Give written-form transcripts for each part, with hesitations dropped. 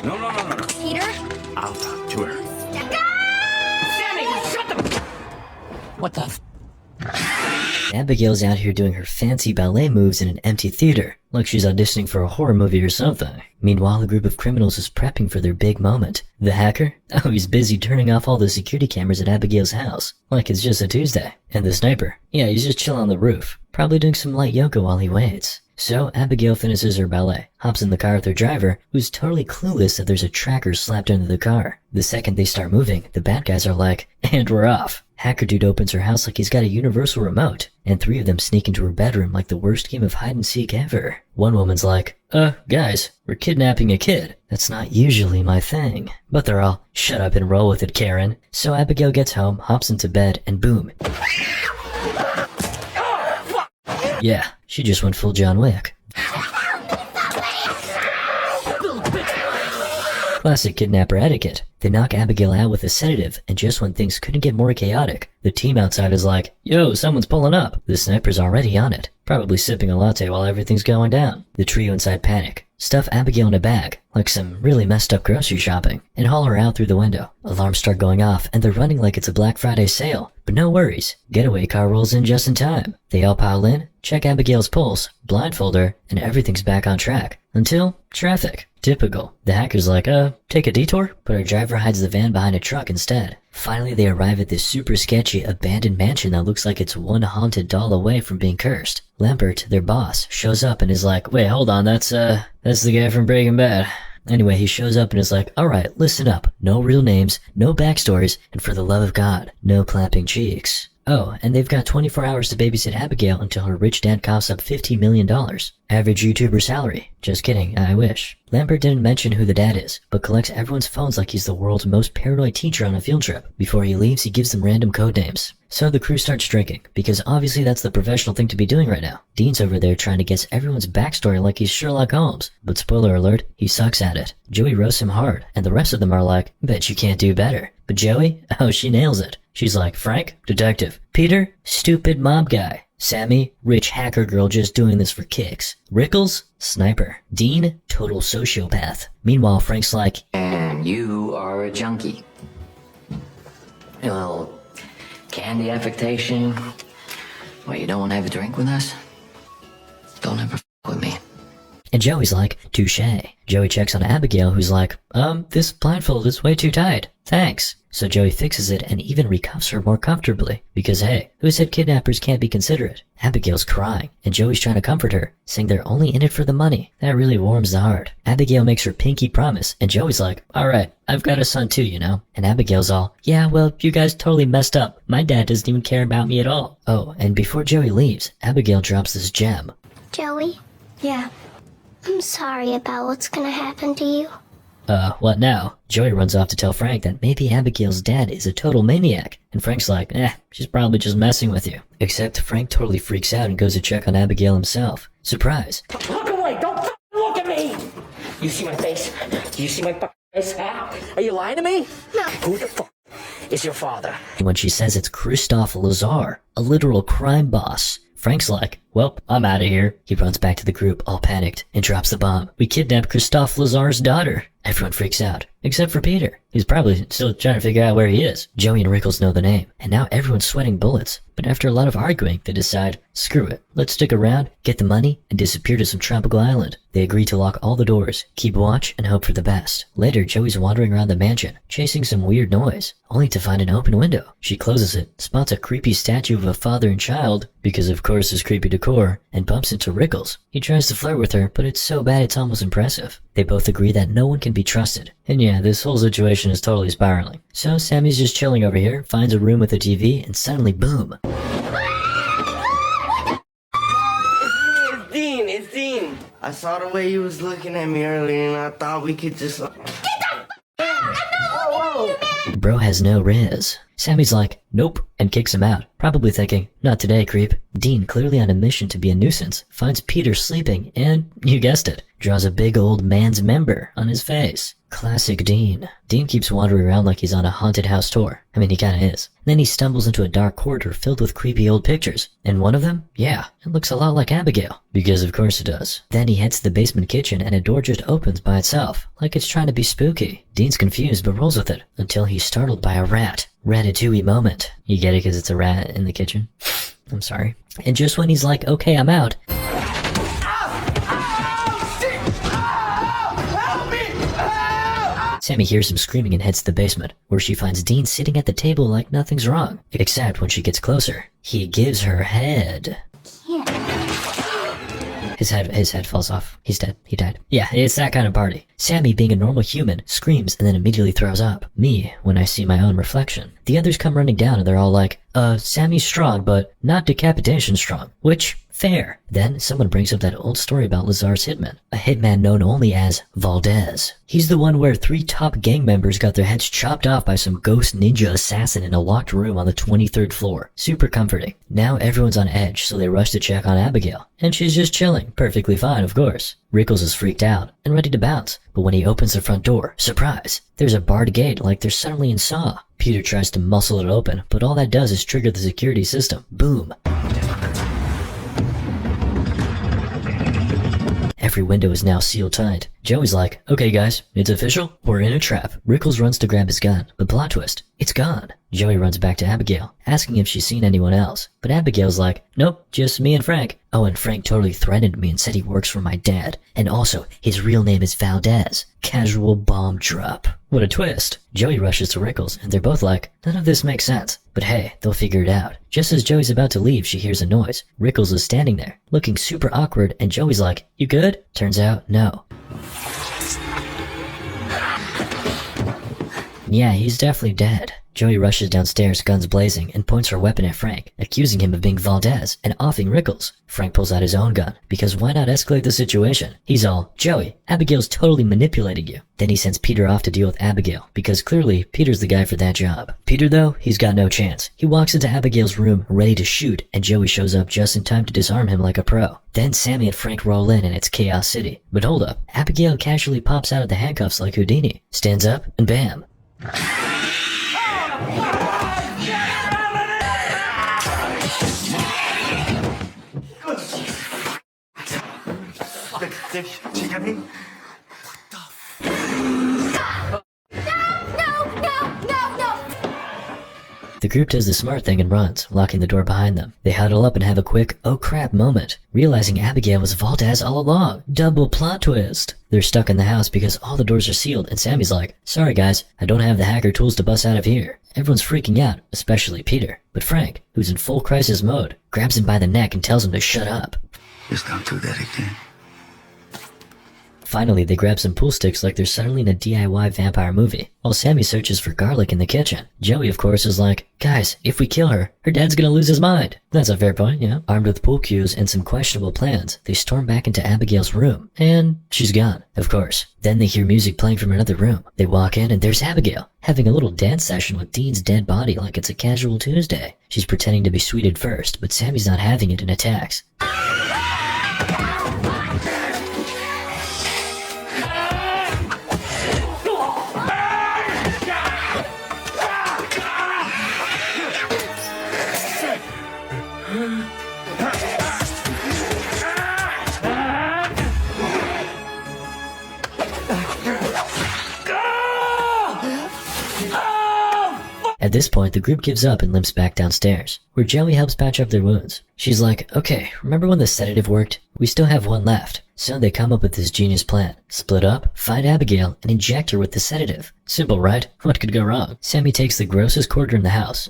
No. Peter? I'll talk to her. Sammy, shut the... What the? Abigail's out here doing her fancy ballet moves in an empty theater, like she's auditioning for a horror movie or something. Meanwhile, a group of criminals is prepping for their big moment. The hacker? Oh, he's busy turning off all the security cameras at Abigail's house, like it's just a Tuesday. And the sniper? Yeah, he's just chilling on the roof, probably doing some light yoga while he waits. So Abigail finishes her ballet, hops in the car with her driver, who's totally clueless that there's a tracker slapped into the car. The second they start moving, the bad guys are like, and we're off. Hacker dude opens her house like he's got a universal remote, and 3 of them sneak into her bedroom like the worst game of hide and seek ever. One woman's like, guys, we're kidnapping a kid. That's not usually my thing. But they're all, shut up and roll with it, Karen. So Abigail gets home, hops into bed, and boom. Yeah, she just went full John Wick. Classic kidnapper etiquette. They knock Abigail out with a sedative, and just when things couldn't get more chaotic, the team outside is like, yo, someone's pulling up. The sniper's already on it, probably sipping a latte while everything's going down. The trio inside panic, stuff Abigail in a bag, like some really messed up grocery shopping, and haul her out through the window. Alarms start going off, and they're running like it's a Black Friday sale. But no worries, getaway car rolls in just in time. They all pile in, check Abigail's pulse, blindfold her, and everything's back on track. Until traffic. Typical. The hacker's like, take a detour? But our driver hides the van behind a truck instead. Finally, they arrive at this super sketchy, abandoned mansion that looks like it's one haunted doll away from being cursed. Lambert, their boss, shows up and is like, wait, hold on, that's the guy from Breaking Bad. Anyway, he shows up and is like, alright, listen up. No real names, no backstories, and for the love of God, no clapping cheeks. Oh, and they've got 24 hours to babysit Abigail until her rich dad coughs up $50 million. Average YouTuber salary. Just kidding, I wish. Lambert didn't mention who the dad is, but collects everyone's phones like he's the world's most paranoid teacher on a field trip. Before he leaves, he gives them random code names. So the crew starts drinking, because obviously that's the professional thing to be doing right now. Dean's over there trying to guess everyone's backstory like he's Sherlock Holmes, but spoiler alert, he sucks at it. Joey roasts him hard, and the rest of them are like, bet you can't do better. But Joey? Oh, she nails it. She's like, Frank? Detective. Peter? Stupid mob guy. Sammy? Rich hacker girl just doing this for kicks. Rickles? Sniper. Dean? Total sociopath. Meanwhile, Frank's like, And you are a junkie. A little candy affectation. What, you don't want to have a drink with us? Don't ever with me. and Joey's like, touche. Joey checks on Abigail, who's like, this blindfold is way too tight. Thanks. So Joey fixes it and even recuffs her more comfortably. Because hey, who said kidnappers can't be considerate? Abigail's crying, and Joey's trying to comfort her, saying they're only in it for the money. That really warms the heart. Abigail makes her pinky promise, and Joey's like, alright, I've got a son too, you know? And Abigail's all, yeah, well, you guys totally messed up. My dad doesn't even care about me at all. Oh, and before Joey leaves, Abigail drops this gem. Joey? Yeah. I'm sorry about what's gonna happen to you. What now? Joey runs off to tell Frank that maybe Abigail's dad is a total maniac, and Frank's like, she's probably just messing with you. Except Frank totally freaks out and goes to check on Abigail himself. Surprise. Look away! Don't look at me! You see my face? Do you see my face? Huh? Are you lying to me? No. Who the fuck is your father? When she says it's Christophe Lazar, a literal crime boss, Frank's like, well, I'm out of here. He runs back to the group, all panicked, and drops the bomb. We kidnapped Christophe Lazar's daughter. Everyone freaks out, except for Peter. He's probably still trying to figure out where he is. Joey and Rickles know the name, and now everyone's sweating bullets. But after a lot of arguing, they decide, screw it, let's stick around, get the money, and disappear to some tropical island. They agree to lock all the doors, keep watch, and hope for the best. Later, Joey's wandering around the mansion, chasing some weird noise, only to find an open window. She closes it, spots a creepy statue of a father and child, because of course there's creepy decor, and bumps into Rickles. He tries to flirt with her, but it's so bad it's almost impressive. They both agree that no one can be trusted. And yeah, this whole situation is totally spiraling. So Sammy's just chilling over here, finds a room with a TV, and suddenly boom. It's Dean. I saw the way you was looking at me earlier and I thought we could just... Bro has no riz. Sammy's like, nope, and kicks him out, probably thinking, not today, creep. Dean, clearly on a mission to be a nuisance, finds Peter sleeping and, you guessed it, draws a big old man's member on his face. Classic Dean. Dean keeps wandering around like he's on a haunted house tour. I mean, he kinda is. Then he stumbles into a dark corridor filled with creepy old pictures. And one of them? Yeah, it looks a lot like Abigail. Because of course it does. Then he heads to the basement kitchen and a door just opens by itself, like it's trying to be spooky. Dean's confused but rolls with it, until he's startled by a rat. Ratatouille moment. You get it because it's a rat in the kitchen? I'm sorry. And just when he's like, okay, I'm out, Sammy hears him screaming and heads to the basement, where she finds Dean sitting at the table like nothing's wrong. Except when she gets closer, he gives her head. His head falls off. He's dead. He died. Yeah, it's that kind of party. Sammy, being a normal human, screams and then immediately throws up. Me, when I see my own reflection. The others come running down and they're all like, Sammy's strong, but not decapitation strong. Which, fair. Then someone brings up that old story about Lazar's hitman. A hitman known only as Valdez. He's the one where 3 top gang members got their heads chopped off by some ghost ninja assassin in a locked room on the 23rd floor. Super comforting. Now everyone's on edge, so they rush to check on Abigail. And she's just chilling. Perfectly fine, of course. Rickles is freaked out and ready to bounce. But when he opens the front door, surprise! There's a barred gate like they're suddenly in Saw. Peter tries to muscle it open, but all that does is trigger the security system. Boom. Every window is now sealed tight. Joey's like, okay guys, it's official, we're in a trap. Rickles runs to grab his gun, but plot twist, it's gone. Joey runs back to Abigail, asking if she's seen anyone else, but Abigail's like, nope, just me and Frank. Oh, and Frank totally threatened me and said he works for my dad, and also, his real name is Valdez. Casual bomb drop. What a twist. Joey rushes to Rickles, and they're both like, none of this makes sense. But hey, they'll figure it out. Just as Joey's about to leave, she hears a noise. Rickles is standing there, looking super awkward, and Joey's like, you good? Turns out, no. Yeah, he's definitely dead. Joey rushes downstairs, guns blazing, and points her weapon at Frank, accusing him of being Valdez and offing Rickles. Frank pulls out his own gun, because why not escalate the situation? He's all, Joey, Abigail's totally manipulating you. Then he sends Peter off to deal with Abigail, because clearly, Peter's the guy for that job. Peter, though, he's got no chance. He walks into Abigail's room, ready to shoot, and Joey shows up just in time to disarm him like a pro. Then Sammy and Frank roll in, and it's Chaos City. But hold up, Abigail casually pops out of the handcuffs like Houdini, stands up, and bam. The group does the smart thing and runs, locking the door behind them. They huddle up and have a quick, oh crap moment, realizing Abigail was Valdez all along. Double plot twist. They're stuck in the house because all the doors are sealed, and Sammy's like, sorry guys, I don't have the hacker tools to bust out of here. Everyone's freaking out, especially Peter. But Frank, who's in full crisis mode, grabs him by the neck and tells him to shut up. Just don't do that again. Finally, they grab some pool sticks like they're suddenly in a DIY vampire movie, while Sammy searches for garlic in the kitchen. Joey, of course, is like, guys, if we kill her, her dad's gonna lose his mind. That's a fair point, yeah. Armed with pool cues and some questionable plans, they storm back into Abigail's room, and she's gone, of course. Then they hear music playing from another room. They walk in and there's Abigail, having a little dance session with Dean's dead body like it's a casual Tuesday. She's pretending to be sweet at first, but Sammy's not having it and attacks. At this point, the group gives up and limps back downstairs, where Joey helps patch up their wounds. She's like, okay, remember when the sedative worked? We still have one left. So they come up with this genius plan. Split up, find Abigail, and inject her with the sedative. Simple, right? What could go wrong? Sammy takes the grossest quarter in the house.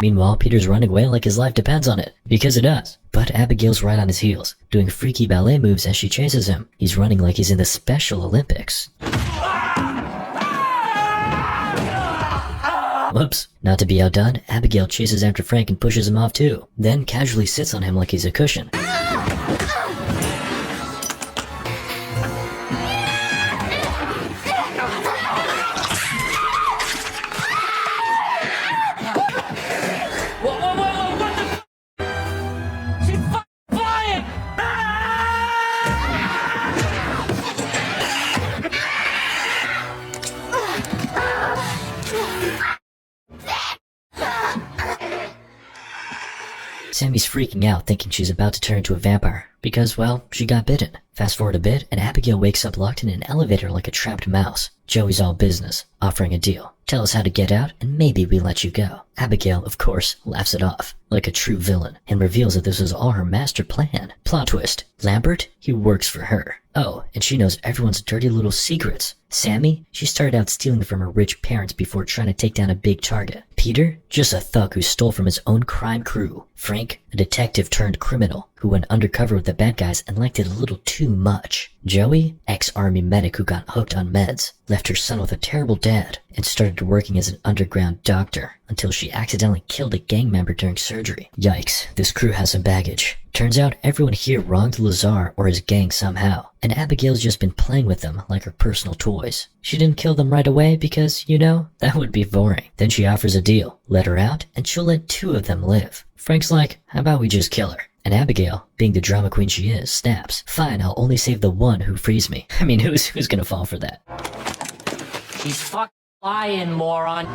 Meanwhile, Peter's running away like his life depends on it, because it does. But Abigail's right on his heels, doing freaky ballet moves as she chases him. He's running like he's in the Special Olympics. Whoops. Not to be outdone, Abigail chases after Frank and pushes him off too, then casually sits on him like he's a cushion. Sammy's freaking out, thinking she's about to turn into a vampire. Because, well, she got bitten. Fast forward a bit, and Abigail wakes up locked in an elevator like a trapped mouse. Joey's all business, offering a deal. Tell us how to get out, and maybe we let you go. Abigail, of course, laughs it off, like a true villain, and reveals that this was all her master plan. Plot twist. Lambert? He works for her. Oh, and she knows everyone's dirty little secrets. Sammy? She started out stealing from her rich parents before trying to take down a big target. Peter? Just a thug who stole from his own crime crew. Frank? A detective turned criminal who went undercover with the bad guys and liked it a little too much. Joey? Ex-army medic who got hooked on meds, left her son with a terrible dad, and started working as an underground doctor until she accidentally killed a gang member during surgery. Yikes, this crew has some baggage. Turns out everyone here wronged Lazar or his gang somehow, and Abigail's just been playing with them like her personal toys. She didn't kill them right away because, you know, that would be boring. Then she offers a deal. Let her out, and she'll let 2 of them live. Frank's like, how about we just kill her? And Abigail, being the drama queen she is, snaps. Fine, I'll only save the one who frees me. I mean, who's gonna fall for that? He's fucking lying, moron.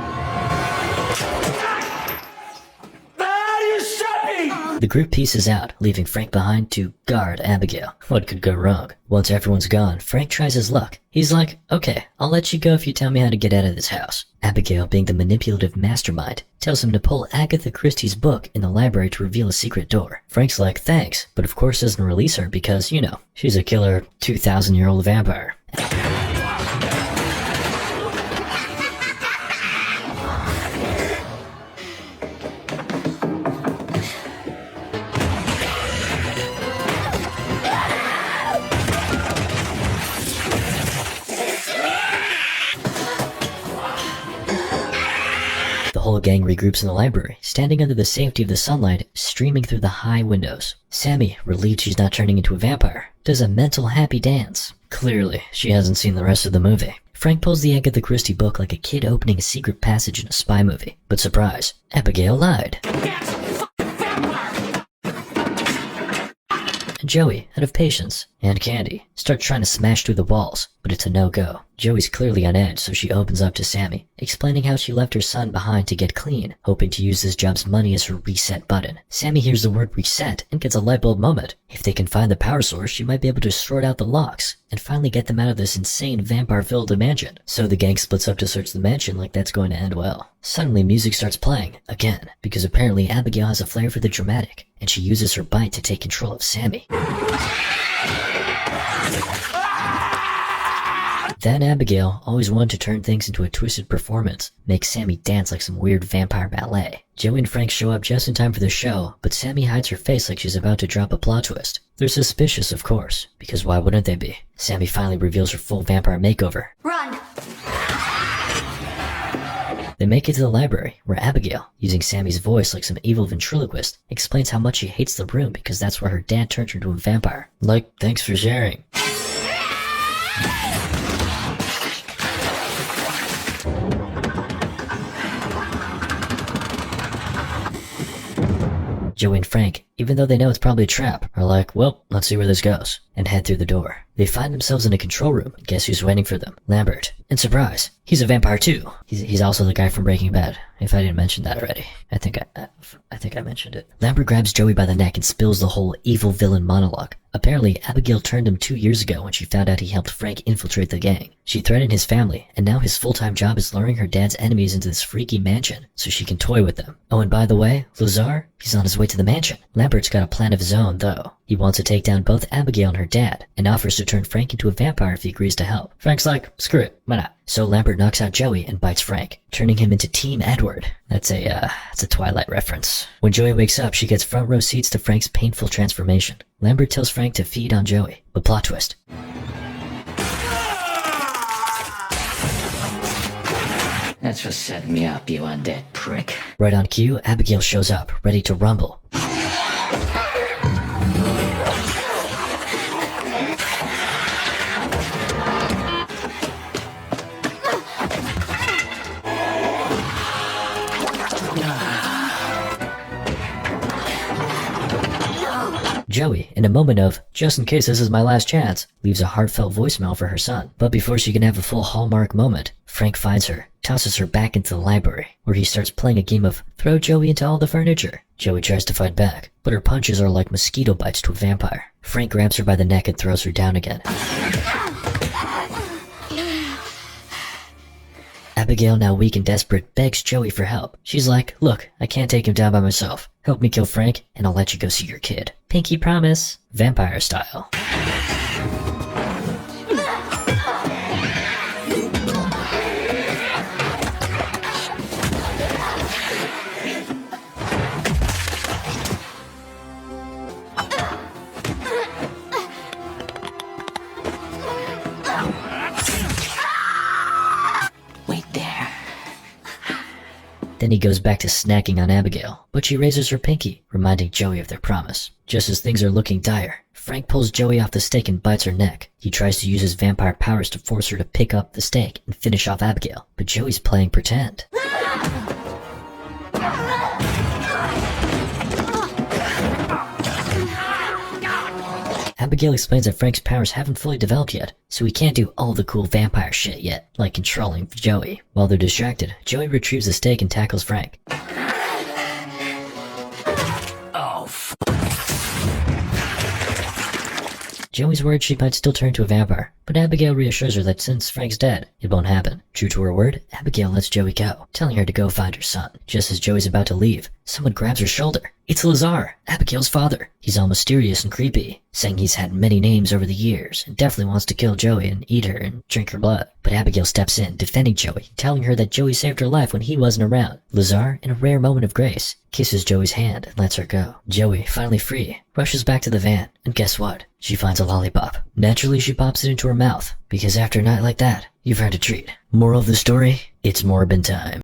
The group pieces out, leaving Frank behind to guard Abigail. What could go wrong? Once everyone's gone, Frank tries his luck. He's like, okay, I'll let you go if you tell me how to get out of this house. Abigail, being the manipulative mastermind, tells him to pull Agatha Christie's book in the library to reveal a secret door. Frank's like, thanks, but of course doesn't release her because, you know, she's a killer 2,000-year-old vampire. The whole gang regroups in the library, standing under the safety of the sunlight streaming through the high windows. Sammy, relieved she's not turning into a vampire, does a mental happy dance. Clearly, she hasn't seen the rest of the movie. Frank pulls the Agatha Christie book like a kid opening a secret passage in a spy movie. But surprise, Abigail lied. And Joey, out of patience, and Candy, start trying to smash through the walls, but it's a no-go. Joey's clearly on edge, so she opens up to Sammy, explaining how she left her son behind to get clean, hoping to use this job's money as her reset button. Sammy hears the word reset and gets a lightbulb moment. If they can find the power source, she might be able to sort out the locks, and finally get them out of this insane vampire-filled mansion. So the gang splits up to search the mansion like that's going to end well. Suddenly music starts playing, again, because apparently Abigail has a flair for the dramatic, and she uses her bite to take control of Sammy. Then Abigail, always wanted to turn things into a twisted performance, makes Sammy dance like some weird vampire ballet. Joey and Frank show up just in time for the show, but Sammy hides her face like she's about to drop a plot twist. They're suspicious, of course, because why wouldn't they be? Sammy finally reveals her full vampire makeover. Run! They make it to the library, where Abigail, using Sammy's voice like some evil ventriloquist, explains how much she hates the room because that's where her dad turned her into a vampire. Like, thanks for sharing. Joey and Frank, even though they know it's probably a trap, are like, well, let's see where this goes, and head through the door. They find themselves in a control room. Guess who's waiting for them? Lambert. And surprise, he's a vampire too. He's also the guy from Breaking Bad, if I didn't mention that already. I think I mentioned it. Lambert grabs Joey by the neck and spills the whole evil villain monologue. Apparently, Abigail turned him 2 years ago when she found out he helped Frank infiltrate the gang. She threatened his family, and now his full-time job is luring her dad's enemies into this freaky mansion so she can toy with them. Oh, and by the way, Lazar, he's on his way to the mansion. Lambert's got a plan of his own, though. He wants to take down both Abigail and her dad, and offers to turn Frank into a vampire if he agrees to help. Frank's like, screw it, why not? So Lambert knocks out Joey and bites Frank, turning him into Team Edward. That's a Twilight reference. When Joey wakes up, she gets front row seats to Frank's painful transformation. Lambert tells Frank to feed on Joey, but plot twist. That's for setting me up, you undead prick. Right on cue, Abigail shows up, ready to rumble. Joey, in a moment of, just in case this is my last chance, leaves a heartfelt voicemail for her son. But before she can have a full Hallmark moment, Frank finds her, tosses her back into the library, where he starts playing a game of throw Joey into all the furniture. Joey tries to fight back, but her punches are like mosquito bites to a vampire. Frank grabs her by the neck and throws her down again. Abigail, now weak and desperate, begs Joey for help. She's like, look, I can't take him down by myself. Help me kill Frank, and I'll let you go see your kid. Pinky promise. Vampire style. Then he goes back to snacking on Abigail, but she raises her pinky, reminding Joey of their promise. Just as things are looking dire, Frank pulls Joey off the stake and bites her neck. He tries to use his vampire powers to force her to pick up the stake and finish off Abigail, but Joey's playing pretend. Abigail explains that Frank's powers haven't fully developed yet, so he can't do all the cool vampire shit yet, like controlling Joey. While they're distracted, Joey retrieves the stake and tackles Frank. Oh, Joey's worried she might still turn to a vampire, but Abigail reassures her that since Frank's dead, it won't happen. True to her word, Abigail lets Joey go, telling her to go find her son. Just as Joey's about to leave, someone grabs her shoulder. It's Lazar, Abigail's father. He's all mysterious and creepy, saying he's had many names over the years and definitely wants to kill Joey and eat her and drink her blood. But Abigail steps in, defending Joey, telling her that Joey saved her life when he wasn't around. Lazar, in a rare moment of grace, kisses Joey's hand and lets her go. Joey, finally free, rushes back to the van, and guess what? She finds a lollipop. Naturally, she pops it into her mouth, because after a night like that, you've earned a treat. Moral of the story? It's Morbin time.